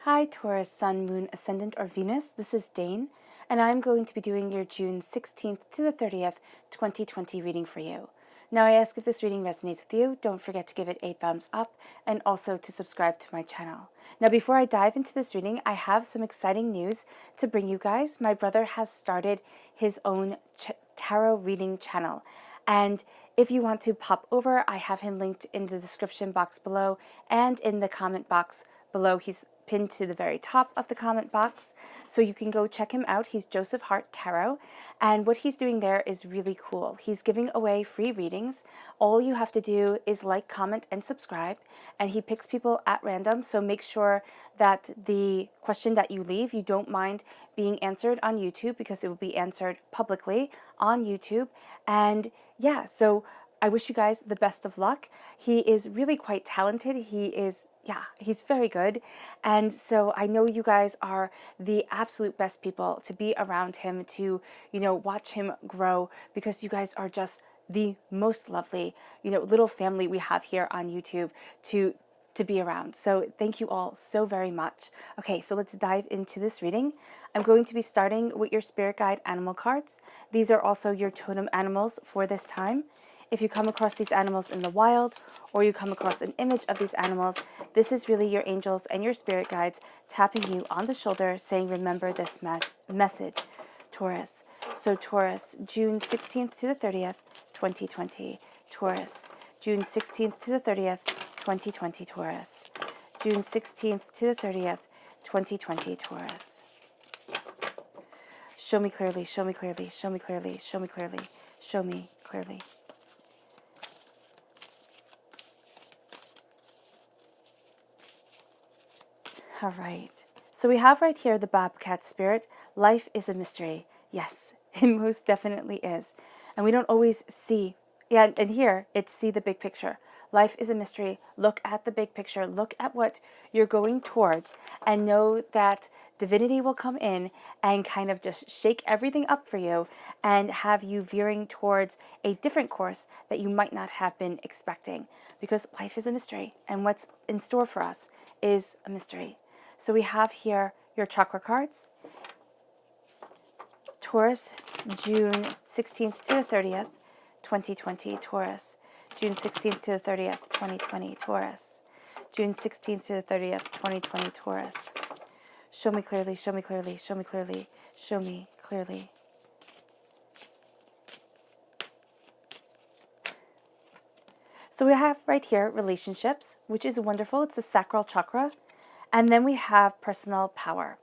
Hi Taurus, Sun, Moon, Ascendant, or Venus. This is Dane, and I'm going to be doing your June 16th to the 30th, 2020 reading for you. Now I ask if this reading resonates with you, don't forget to give it a thumbs up and also to subscribe to my channel. Now before I dive into this reading, I have some exciting news to bring you guys. My brother has started his own tarot reading channel, and if you want to pop over, I have him linked in the description box below and in the comment box below. He's pinned to the very top of the comment box, so you can go check him out. He's Joseph Hart Tarot, and what he's doing there is really cool. He's giving away free readings. All you have to do is like, comment, and subscribe, and he picks people at random, so make sure that the question that you leave, you don't mind being answered on YouTube, because it will be answered publicly on YouTube. And yeah, so I wish you guys the best of luck. He is really quite talented. He's very good. And so I know you guys are the absolute best people to be around him, to, watch him grow, because you guys are just the most lovely, little family we have here on YouTube to be around. So thank you all so very much. Okay, so let's dive into this reading. I'm going to be starting with your spirit guide animal cards. These are also your totem animals for this time. If you come across these animals in the wild, or you come across an image of these animals, this is really your angels and your spirit guides tapping you on the shoulder, saying, remember this message, Taurus. So Taurus, June 16th to the 30th, 2020. Taurus, June 16th to the 30th, 2020. Taurus, June 16th to the 30th, 2020. Taurus. Show me clearly, show me clearly, show me clearly, show me clearly, show me clearly. All right. So we have right here the Bobcat spirit. Life is a mystery. Yes, it most definitely is. And we don't always see. Yeah, and here it's see the big picture. Life is a mystery. Look at the big picture. Look at what you're going towards, and know that divinity will come in and kind of just shake everything up for you and have you veering towards a different course that you might not have been expecting, because life is a mystery and what's in store for us is a mystery. So we have here your chakra cards. Taurus, June 16th to the 30th, 2020. Taurus, June 16th to the 30th, 2020. Taurus, June 16th to the 30th, 2020. Taurus. Show me clearly, show me clearly, show me clearly, show me clearly. So we have right here relationships, which is wonderful. It's the sacral chakra. And then we have personal power,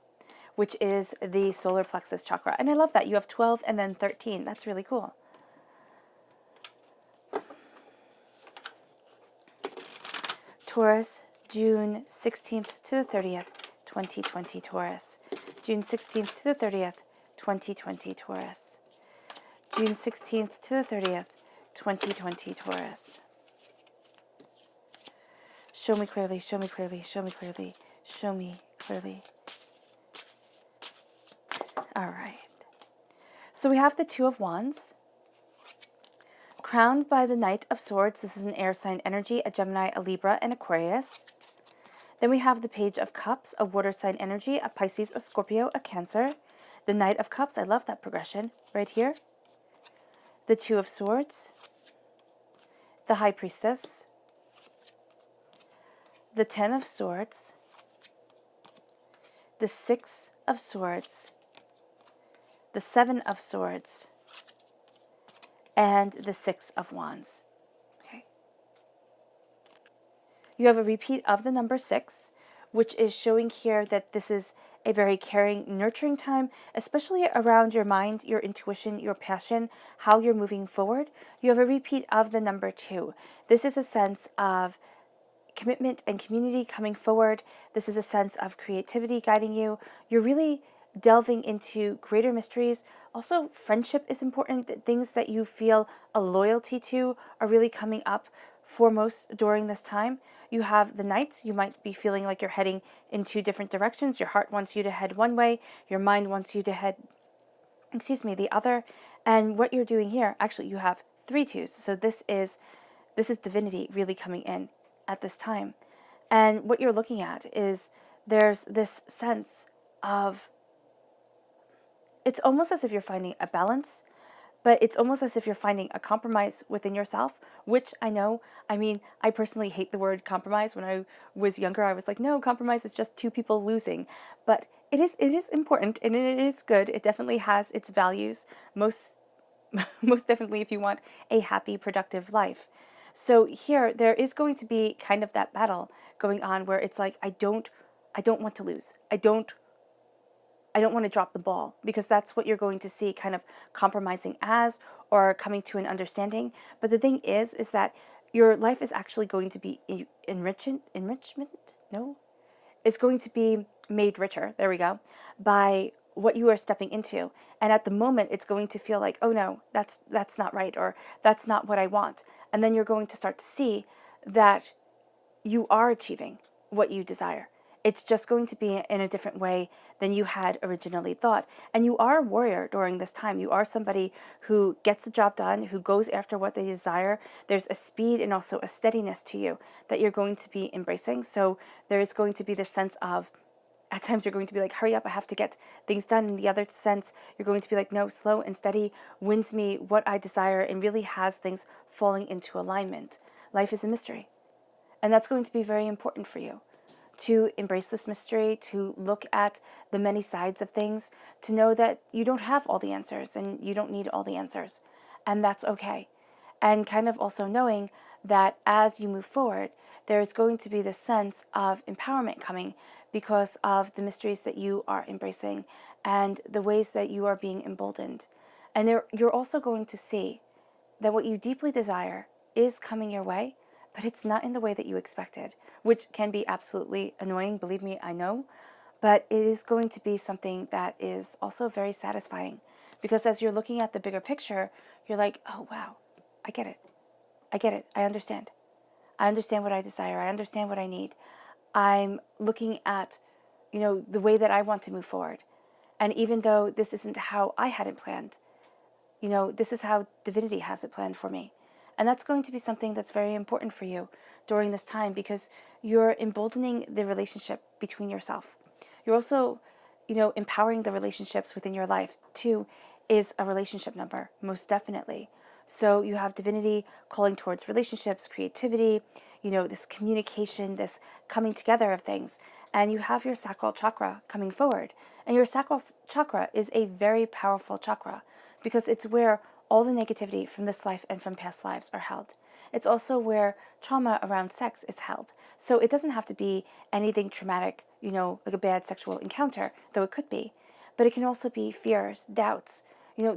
which is the solar plexus chakra. And I love that. You have 12 and then 13. That's really cool. Taurus, June 16th to the 30th, 2020. Taurus, June 16th to the 30th, 2020. Taurus, June 16th to the 30th, 2020. Taurus. Show me clearly, show me clearly, show me clearly, show me clearly. All right. So we have the Two of Wands. Crowned by the Knight of Swords. This is an air sign energy, a Gemini, a Libra, and Aquarius. Then we have the Page of Cups, a water sign energy, a Pisces, a Scorpio, a Cancer. The Knight of Cups, I love that progression right here. The Two of Swords. The High Priestess. The Ten of Swords. The Six of Swords. The Seven of Swords. And the Six of Wands. Okay. You have a repeat of the number 6, which is showing here that this is a very caring, nurturing time, especially around your mind, your intuition, your passion, how you're moving forward. You have a repeat of the number 2. This is a sense of commitment and community coming forward. This is a sense of creativity guiding you. You're really delving into greater mysteries. Also, friendship is important. Things that you feel a loyalty to are really coming up foremost during this time. You have the Knights. You might be feeling like you're heading in two different directions. Your heart wants you to head one way. Your mind wants you to head, the other. And what you're doing here, actually, you have 3 twos. So this is divinity really coming in at this time. And what you're looking at is there's this sense of, it's almost as if you're finding a balance, but it's almost as if you're finding a compromise within yourself, which I know, I mean, I personally hate the word compromise. When I was younger, I was like, no, compromise is just two people losing. But it is important and it is good. It definitely has its values, most most definitely if you want a happy, productive life. So here there is going to be kind of that battle going on where it's like I don't want to lose. I don't want to drop the ball, because that's what you're going to see kind of compromising as, or coming to an understanding. But the thing is that your life is actually going to be enrichment? No, it's going to be made richer. There we go. By what you are stepping into. And at the moment it's going to feel like, oh no, that's not right, or that's not what I want. And then you're going to start to see that you are achieving what you desire. It's just going to be in a different way than you had originally thought. And you are a warrior during this time. You are somebody who gets the job done, who goes after what they desire. There's a speed and also a steadiness to you that you're going to be embracing. So there is going to be this sense of, at times you're going to be like, hurry up, I have to get things done. In the other sense, you're going to be like, no, slow and steady wins me what I desire and really has things falling into alignment. Life is a mystery. And that's going to be very important for you, to embrace this mystery, to look at the many sides of things, to know that you don't have all the answers and you don't need all the answers. And that's okay. And kind of also knowing that as you move forward, there's going to be this sense of empowerment coming because of the mysteries that you are embracing and the ways that you are being emboldened. And you're also going to see that what you deeply desire is coming your way, but it's not in the way that you expected, which can be absolutely annoying. Believe me, I know. But it is going to be something that is also very satisfying, because as you're looking at the bigger picture, you're like, oh, wow, I get it. I get it. I understand. I understand what I desire. I understand what I need. I'm looking at, the way that I want to move forward. And even though this isn't how I had it planned, this is how divinity has it planned for me. And that's going to be something that's very important for you during this time, because you're emboldening the relationship between yourself. You're also, empowering the relationships within your life. 2 is a relationship number, most definitely. So you have divinity calling towards relationships, creativity, this communication, this coming together of things. And you have your sacral chakra coming forward. And your sacral chakra is a very powerful chakra, because it's where all the negativity from this life and from past lives are held. It's also where trauma around sex is held. So it doesn't have to be anything traumatic, like a bad sexual encounter, though it could be. But it can also be fears, doubts,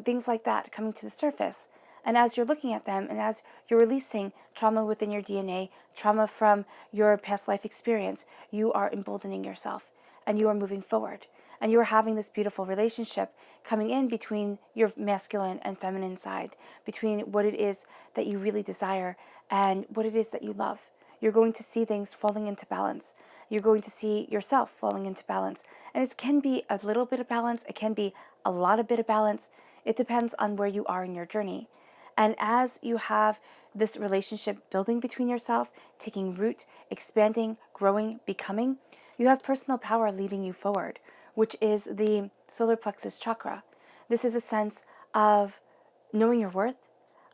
things like that coming to the surface. And as you're looking at them and as you're releasing trauma within your DNA, trauma from your past life experience, you are emboldening yourself and you are moving forward. And you are having this beautiful relationship coming in between your masculine and feminine side, between what it is that you really desire and what it is that you love. You're going to see things falling into balance. You're going to see yourself falling into balance. And it can be a little bit of balance. It can be a lot of bit of balance. It depends on where you are in your journey. And as you have this relationship building between yourself, taking root, expanding, growing, becoming, you have personal power leading you forward, which is the solar plexus chakra. This is a sense of knowing your worth,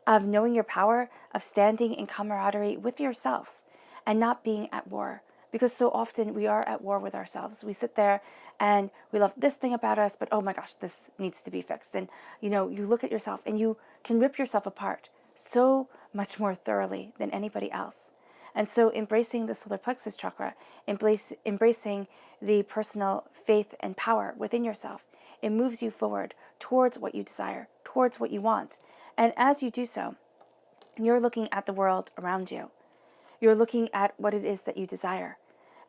of knowing your power, of standing in camaraderie with yourself and not being at war. Because so often we are at war with ourselves. We sit there and we love this thing about us, but oh my gosh, this needs to be fixed. And you look at yourself and you can rip yourself apart so much more thoroughly than anybody else. And so embracing the solar plexus chakra, embracing the personal faith and power within yourself, it moves you forward towards what you desire, towards what you want. And as you do so, you're looking at the world around you. You're looking at what it is that you desire.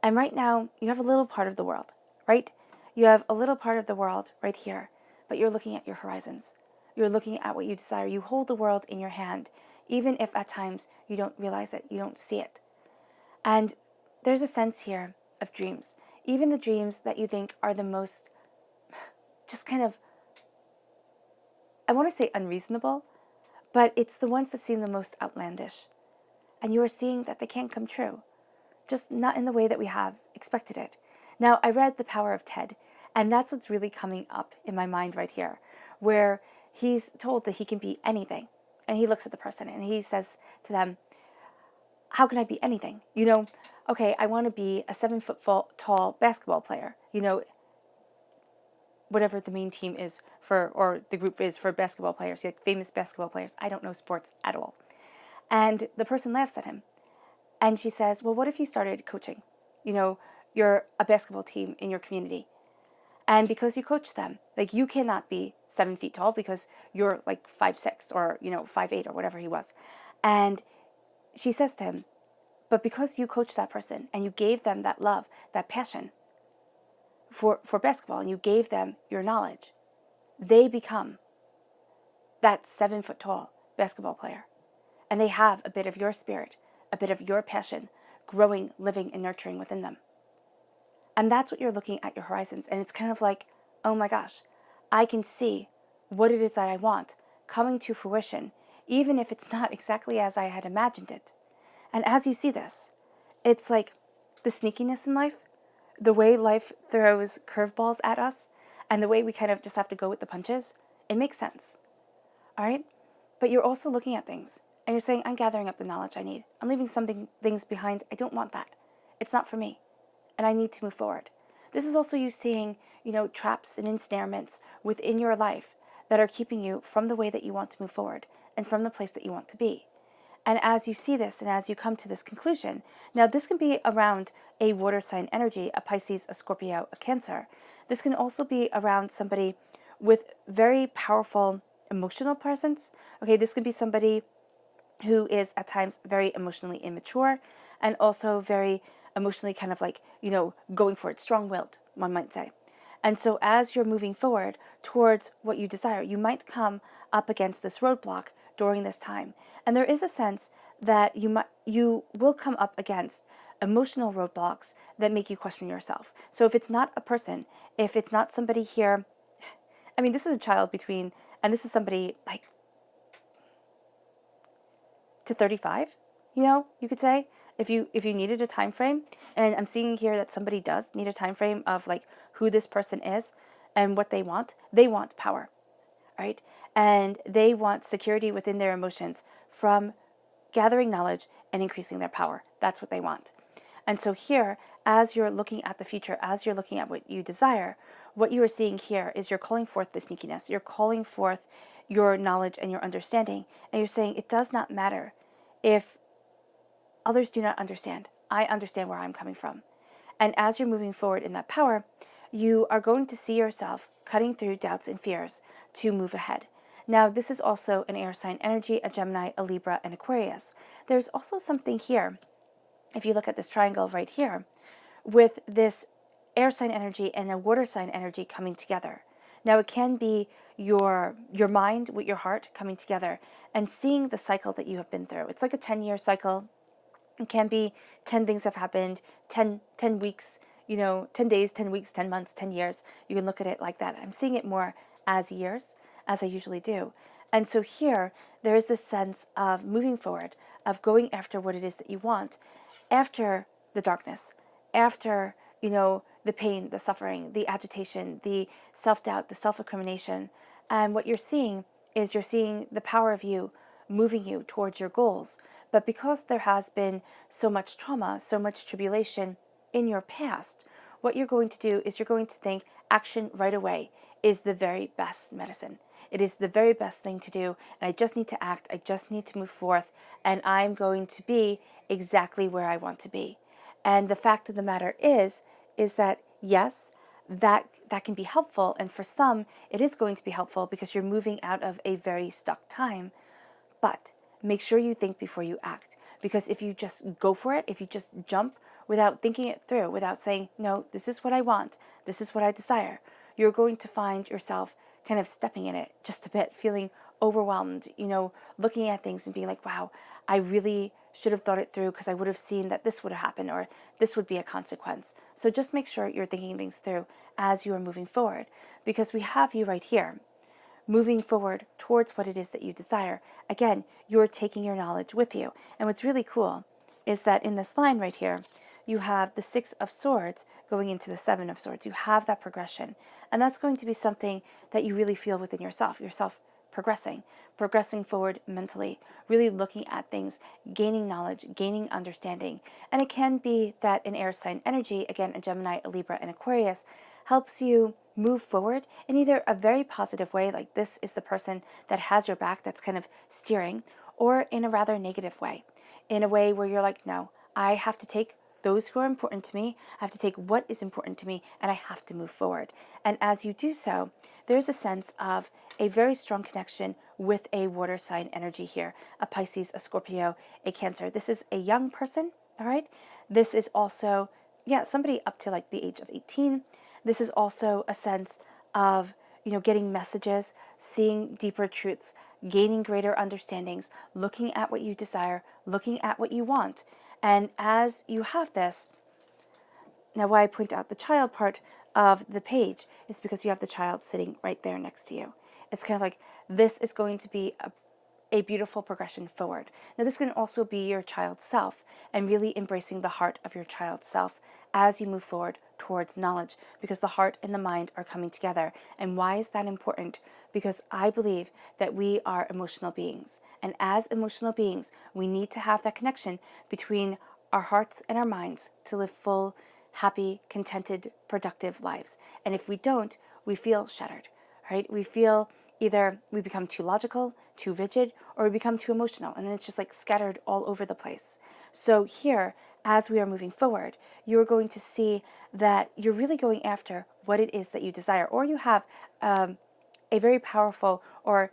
And right now, you have a little part of the world, right? You have a little part of the world right here, but you're looking at your horizons. You're looking at what you desire. You hold the world in your hand, even if at times you don't realize it, you don't see it. And there's a sense here of dreams, even the dreams that you think are the most, just kind of, I want to say unreasonable, but it's the ones that seem the most outlandish. And you are seeing that they can't come true, just not in the way that we have expected it, Now, I read The Power of Ted, and that's what's really coming up in my mind right here, where he's told that he can be anything. And he looks at the person and he says to them, how can I be anything? Okay, I want to be a 7 foot tall basketball player, whatever the main team is for, or the group is for basketball players, like famous basketball players. I don't know sports at all. And the person laughs at him. And she says, well, what if you started coaching? You're a basketball team in your community. And because you coach them, like, you cannot be 7 feet tall because you're like 5'6" or, 5'8" or whatever he was. And she says to him, but because you coached that person and you gave them that love, that passion for basketball, and you gave them your knowledge, they become that 7 foot tall basketball player. And they have a bit of your spirit, a bit of your passion growing, living, and nurturing within them. And that's what you're looking at your horizons. And it's kind of like, oh my gosh, I can see what it is that I want coming to fruition, even if it's not exactly as I had imagined it. And as you see this, it's like the sneakiness in life, the way life throws curveballs at us, and the way we kind of just have to go with the punches. It makes sense. All right? But you're also looking at things, and you're saying, I'm gathering up the knowledge I need. I'm leaving some things behind. I don't want that. It's not for me. And I need to move forward. This is also you seeing, traps and ensnarements within your life that are keeping you from the way that you want to move forward and from the place that you want to be. And as you see this and as you come to this conclusion, now this can be around a water sign energy, a Pisces, a Scorpio, a Cancer. This can also be around somebody with very powerful emotional presence. Okay, this could be somebody who is at times very emotionally immature and also very emotionally kind of like, going for it, strong-willed, one might say. And so as you're moving forward towards what you desire, you might come up against this roadblock during this time. And there is a sense that you will come up against emotional roadblocks that make you question yourself. So if it's not a person, if it's not somebody here, this is a child between, and this is somebody like to 35, you could say, if you needed a time frame. And I'm seeing here that somebody does need a time frame of like who this person is and what they want. They want power, right? And they want security within their emotions from gathering knowledge and increasing their power. That's what they want. And so here, as you're looking at the future, as you're looking at what you desire, what you are seeing here is you're calling forth the sneakiness. You're calling forth your knowledge and your understanding. And you're saying it does not matter if others do not understand. I understand where I'm coming from. And as you're moving forward in that power, you are going to see yourself cutting through doubts and fears to move ahead. Now, this is also an air sign energy, a Gemini, a Libra, and Aquarius. There's also something here, if you look at this triangle right here, with this air sign energy and a water sign energy coming together. Now, it can be your mind with your heart coming together and seeing the cycle that you have been through. It's like a 10-year cycle. It can be 10 things have happened, 10 weeks, 10 days, 10 weeks, 10 months, 10 years. You can look at it like that. I'm seeing it more as years, as I usually do. And so here, there is this sense of moving forward, of going after what it is that you want, after the darkness, after, the pain, the suffering, the agitation, the self-doubt, the self-recrimination. And what you're seeing is you're seeing the power of you moving you towards your goals. But because there has been so much trauma, so much tribulation in your past, what you're going to do is you're going to think action right away is the very best medicine. It is the very best thing to do, and I just need to act, I just need to move forth, and I'm going to be exactly where I want to be. And the fact of the matter is that yes, that can be helpful, and for some, it is going to be helpful because you're moving out of a very stuck time. But make sure you think before you act, because if you just go for it, if you just jump without thinking it through, without saying, no, this is what I want, this is what I desire, you're going to find yourself kind of stepping in it just a bit, feeling overwhelmed, looking at things and being like, wow, I really should have thought it through because I would have seen that this would have happened or this would be a consequence. So just make sure you're thinking things through as you are moving forward, because we have you right here moving forward towards what it is that you desire. Again, you're taking your knowledge with you. And what's really cool is that in this line right here, you have the Six of Swords going into the Seven of Swords. You have that progression. And that's going to be something that you really feel within yourself progressing forward mentally, really looking at things, gaining knowledge, gaining understanding. And it can be that an air sign energy, again, a Gemini, a Libra, and Aquarius, helps you move forward in either a very positive way, like this is the person that has your back, that's kind of steering, or in a rather negative way, in a way where you're like, no, I have to take those who are important to me, I have to take what is important to me, and I have to move forward. And as you do so, there's a sense of a very strong connection with a water sign energy here, a Pisces, a Scorpio, a Cancer. This is a young person, all right? This is also, somebody up to like the age of 18. This is also a sense of, getting messages, seeing deeper truths, gaining greater understandings, looking at what you desire, looking at what you want. And as you have this, now why I point out the child part of the page is because you have the child sitting right there next to you. It's kind of like this is going to be a beautiful progression forward. Now this can also be your child's self and really embracing the heart of your child's self as you move forward towards knowledge, because the heart and the mind are coming together. And why is that important? Because I believe that we are emotional beings. And as emotional beings, we need to have that connection between our hearts and our minds to live full, happy, contented, productive lives. And if we don't, we feel shattered, right? We feel either we become too logical, too rigid, or we become too emotional. And then it's just like scattered all over the place. So here, as we are moving forward, you're going to see that you're really going after what it is that you desire, or you have a very powerful, a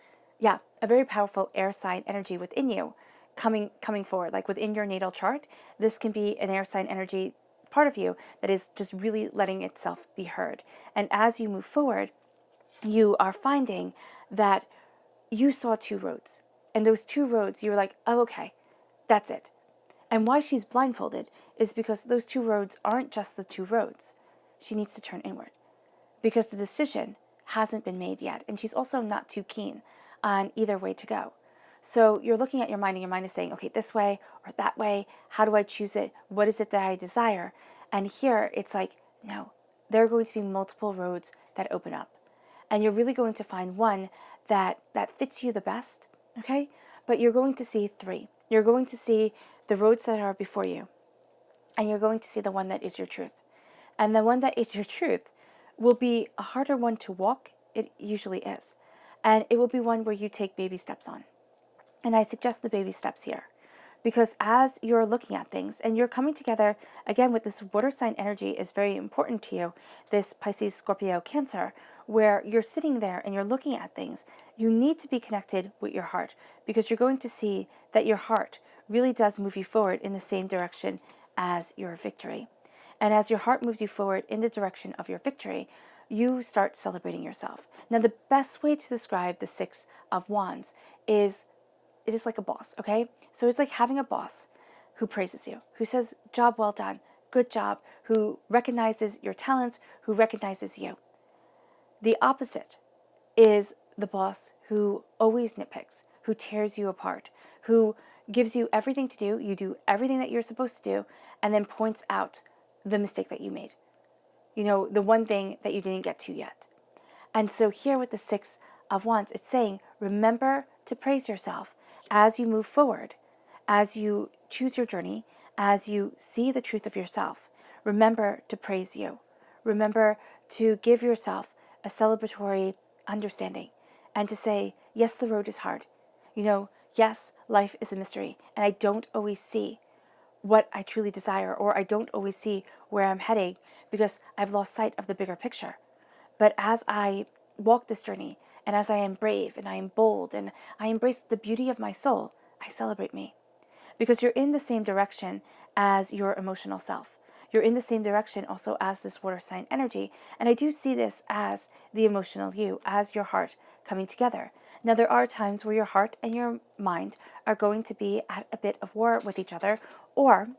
very powerful air sign energy within you coming forward, like within your natal chart. This can be an air sign energy part of you that is just really letting itself be heard. And as you move forward, you are finding that you saw two roads, and those two roads, you were like, oh, okay, that's it. And why she's blindfolded is because those two roads aren't just the two roads. She needs to turn inward because the decision hasn't been made yet. And she's also not too keen on either way to go. So you're looking at your mind, and your mind is saying, okay, this way or that way. How do I choose it? What is it that I desire? And here it's like, no, there are going to be multiple roads that open up. And you're really going to find one that fits you the best, okay? But you're going to see three. You're going to see the roads that are before you, and you're going to see the one that is your truth. And the one that is your truth will be a harder one to walk. It usually is. And it will be one where you take baby steps on. And I suggest the baby steps here, because as you're looking at things and you're coming together, again, with this water sign energy is very important to you, this Pisces, Scorpio, Cancer, where you're sitting there and you're looking at things, you need to be connected with your heart, because you're going to see that your heart really does move you forward in the same direction as your victory. And as your heart moves you forward in the direction of your victory, you start celebrating yourself. Now, the best way to describe the Six of Wands is it is like a boss, okay? So it's like having a boss who praises you, who says, job well done, good job, who recognizes your talents, who recognizes you. The opposite is the boss who always nitpicks, who tears you apart, who gives you everything to do, you do everything that you're supposed to do, and then points out the mistake that you made. The one thing that you didn't get to yet. And so here with the Six of Wands, it's saying, remember to praise yourself as you move forward, as you choose your journey, as you see the truth of yourself. Remember to praise you. Remember to give yourself a celebratory understanding and to say, yes, the road is hard. Yes, life is a mystery, and I don't always see what I truly desire, or I don't always see where I'm heading because I've lost sight of the bigger picture. But as I walk this journey, and as I am brave and I am bold and I embrace the beauty of my soul, I celebrate me. Because you're in the same direction as your emotional self. You're in the same direction also as this water sign energy. And I do see this as the emotional you, as your heart coming together. Now, there are times where your heart and your mind are going to be at a bit of war with each other, or,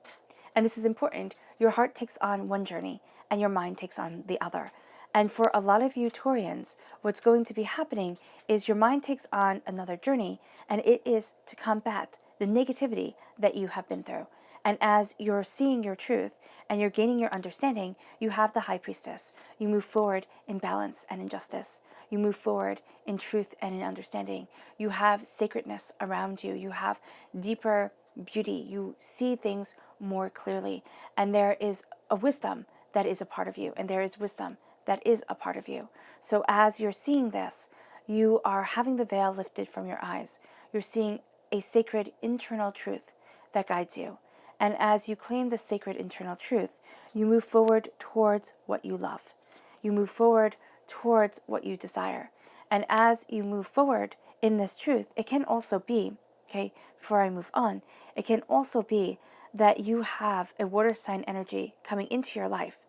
and this is important, your heart takes on one journey and your mind takes on the other. And for a lot of you Taurians, what's going to be happening is your mind takes on another journey, and it is to combat the negativity that you have been through. And as you're seeing your truth and you're gaining your understanding, you have the High Priestess. You move forward in balance and in justice. You move forward in truth and in understanding. You have sacredness around you. You have deeper beauty. You see things more clearly. And there is a wisdom that is a part of you. And there is wisdom that is a part of you. So as you're seeing this, you are having the veil lifted from your eyes. You're seeing a sacred internal truth that guides you. And as you claim the sacred internal truth, you move forward towards what you love. You move forward towards what you desire. And as you move forward in this truth, it can also be, okay, before I move on, it can also be that you have a water sign energy coming into your life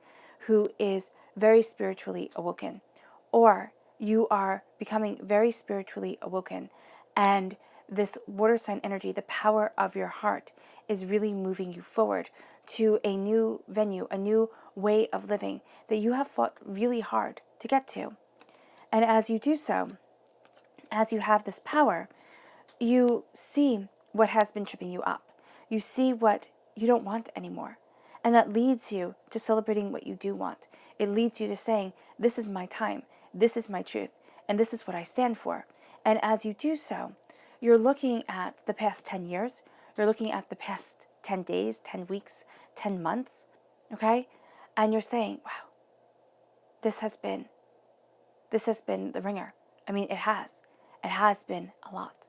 who is very spiritually awoken, or you are becoming very spiritually awoken, and this water sign energy, the power of your heart, is really moving you forward to a new venue, a new way of living that you have fought really hard to get to. And as you do so, as you have this power, you see what has been tripping you up. You see what you don't want anymore. And that leads you to celebrating what you do want. It leads you to saying, this is my time, this is my truth, and this is what I stand for. And as you do so, you're looking at the past 10 years, you're looking at the past 10 days, 10 weeks, 10 months, okay? And you're saying, wow, this has been the ringer. I mean, it has been a lot.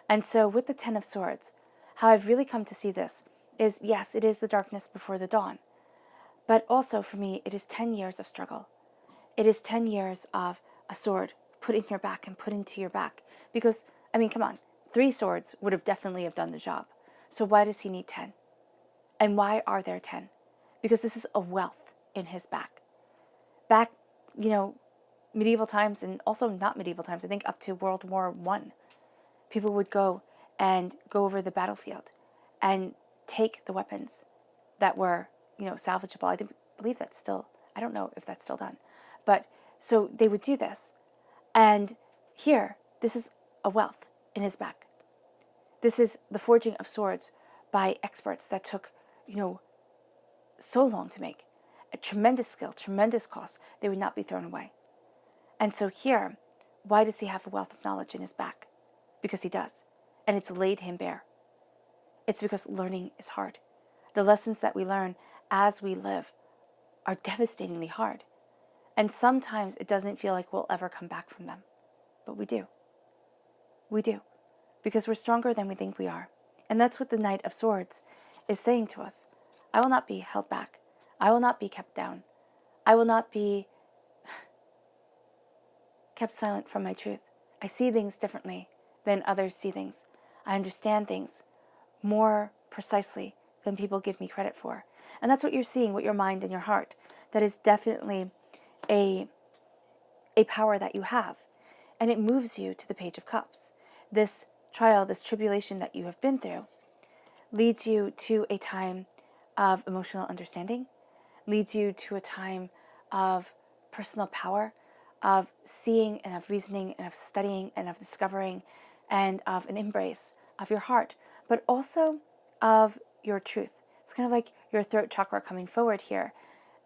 And so with the 10 of Swords, how I've really come to see this is, yes, it is the darkness before the dawn. But also for me, it is 10 years of struggle. It is 10 years of a sword put in your back and put into your back. Because, I mean, come on, 3 swords would have definitely have done the job. So why does he need 10? And why are there 10? Because this is a wealth in his back. Back, medieval times, and also not medieval times, I think up to World War I, people would go over the battlefield and take the weapons that were, salvageable. I believe that's still, I don't know if that's still done. But so they would do this. And here, this is a wealth in his back. This is the forging of swords by experts that took, so long to make. A tremendous skill, tremendous cost. They would not be thrown away. And so here, why does he have a wealth of knowledge in his back? Because he does. And it's laid him bare. It's because learning is hard. The lessons that we learn as we live are devastatingly hard. And sometimes it doesn't feel like we'll ever come back from them. But we do. We do. Because we're stronger than we think we are. And that's what the Knight of Swords is saying to us. I will not be held back. I will not be kept down. I will not be kept silent from my truth. I see things differently than others see things. I understand things more precisely than people give me credit for. And that's what you're seeing with your mind and your heart. That is definitely a power that you have. And it moves you to the Page of Cups. This trial, this tribulation that you have been through, leads you to a time of emotional understanding, leads you to a time of personal power, of seeing and of reasoning and of studying and of discovering and of an embrace of your heart, but also of your truth. It's kind of like your throat chakra coming forward here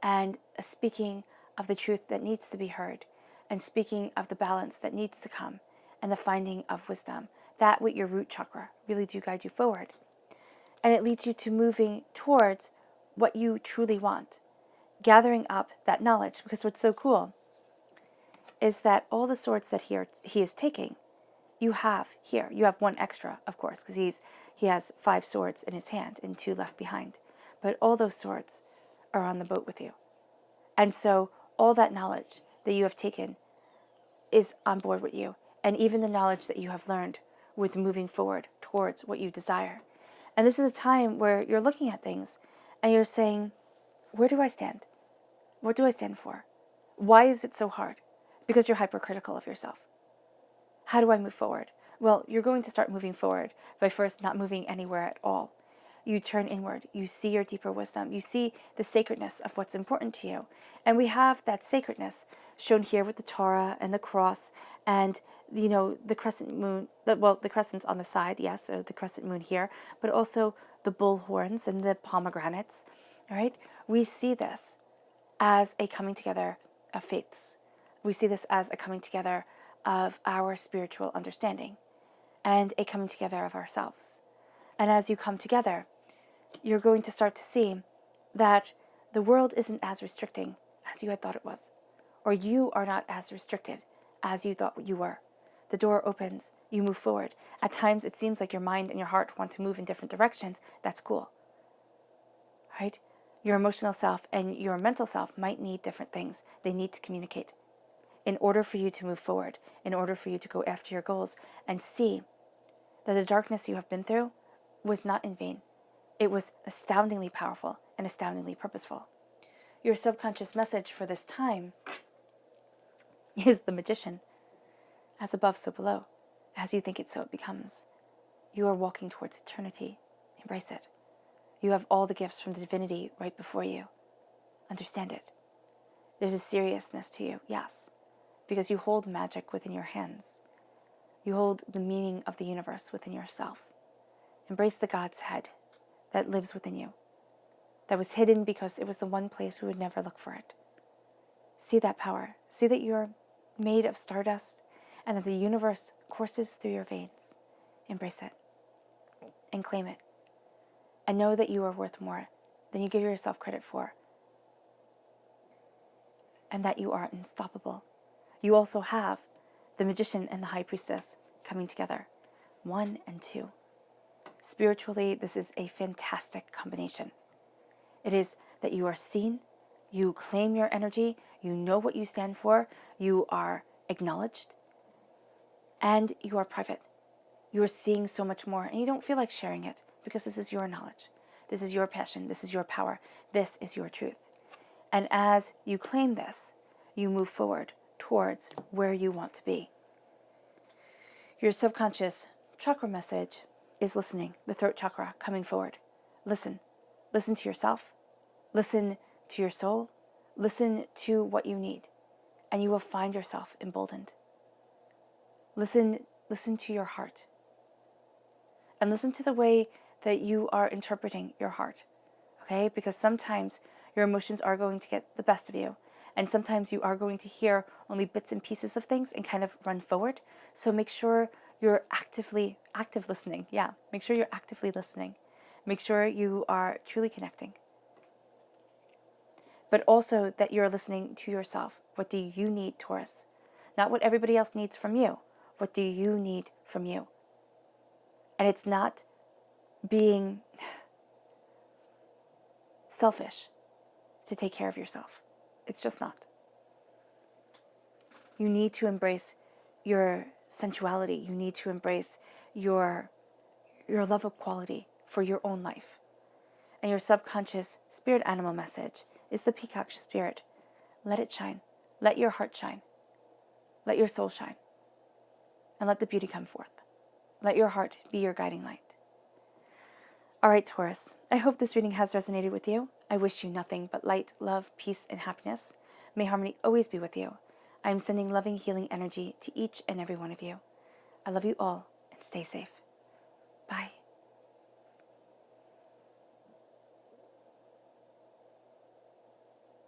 and speaking of the truth that needs to be heard and speaking of the balance that needs to come and the finding of wisdom. That with your root chakra really do guide you forward. And it leads you to moving towards what you truly want, gathering up that knowledge. Because what's so cool is that all the swords that he is taking, you have here. You have one extra, of course, because he has 5 swords in his hand and 2 left behind. But all those swords are on the boat with you. And so all that knowledge that you have taken is on board with you. And even the knowledge that you have learned with moving forward towards what you desire. And this is a time where you're looking at things and you're saying, where do I stand? What do I stand for? Why is it so hard? Because you're hypercritical of yourself. How do I move forward? Well, you're going to start moving forward by first not moving anywhere at all. You turn inward. You see your deeper wisdom. You see the sacredness of what's important to you. And we have that sacredness shown here with the Torah and the cross and, the crescent moon. The crescent's on the side, yes, or the crescent moon here, but also the bull horns and the pomegranates, all right? We see this as a coming together of faiths. We see this as a coming together of our spiritual understanding and a coming together of ourselves. And as you come together, you're going to start to see that the world isn't as restricting as you had thought it was, or you are not as restricted as you thought you were. The door opens, you move forward. At times it seems like your mind and your heart want to move in different directions. That's cool, right? Your emotional self and your mental self might need different things. They need to communicate in order for you to move forward, in order for you to go after your goals and see that the darkness you have been through was not in vain. It was astoundingly powerful and astoundingly purposeful. Your subconscious message for this time is the Magician. As above, so below. As you think it, so it becomes. You are walking towards eternity. Embrace it. You have all the gifts from the divinity right before you. Understand it. There's a seriousness to you, yes, because you hold magic within your hands. You hold the meaning of the universe within yourself. Embrace the God's head that lives within you, that was hidden because it was the one place we would never look for it. See that power. See that you're made of stardust and that the universe courses through your veins. Embrace it and claim it. And know that you are worth more than you give yourself credit for, and that you are unstoppable. You also have the Magician and the High Priestess coming together, 1 and 2. Spiritually, this is a fantastic combination. It is that you are seen, you claim your energy, you know what you stand for, you are acknowledged, and you are private. You are seeing so much more, and you don't feel like sharing it because this is your knowledge. This is your passion. This is your power. This is your truth. And as you claim this, you move forward towards where you want to be. Your subconscious chakra message is listening, the throat chakra coming forward. Listen. Listen to yourself. Listen to your soul. Listen to what you need, and you will find yourself emboldened. Listen to your heart. And listen to the way that you are interpreting your heart, okay? Because sometimes your emotions are going to get the best of you, and sometimes you are going to hear only bits and pieces of things and kind of run forward. So make sure you're active listening. Yeah, make sure you're actively listening. Make sure you are truly connecting. But also that you're listening to yourself. What do you need, Taurus? Not what everybody else needs from you. What do you need from you? And it's not being selfish to take care of yourself. It's just not. You need to embrace your sensuality. You need to embrace your love of quality for your own life. And your subconscious spirit animal message is the peacock spirit. Let it shine. Let your heart shine. Let your soul shine. And let the beauty come forth. Let your heart be your guiding light. All right, Taurus, I hope this reading has resonated with you. I wish you nothing but light, love, peace, and happiness. May harmony always be with you. I am sending loving, healing energy to each and every one of you. I love you all, and stay safe. Bye.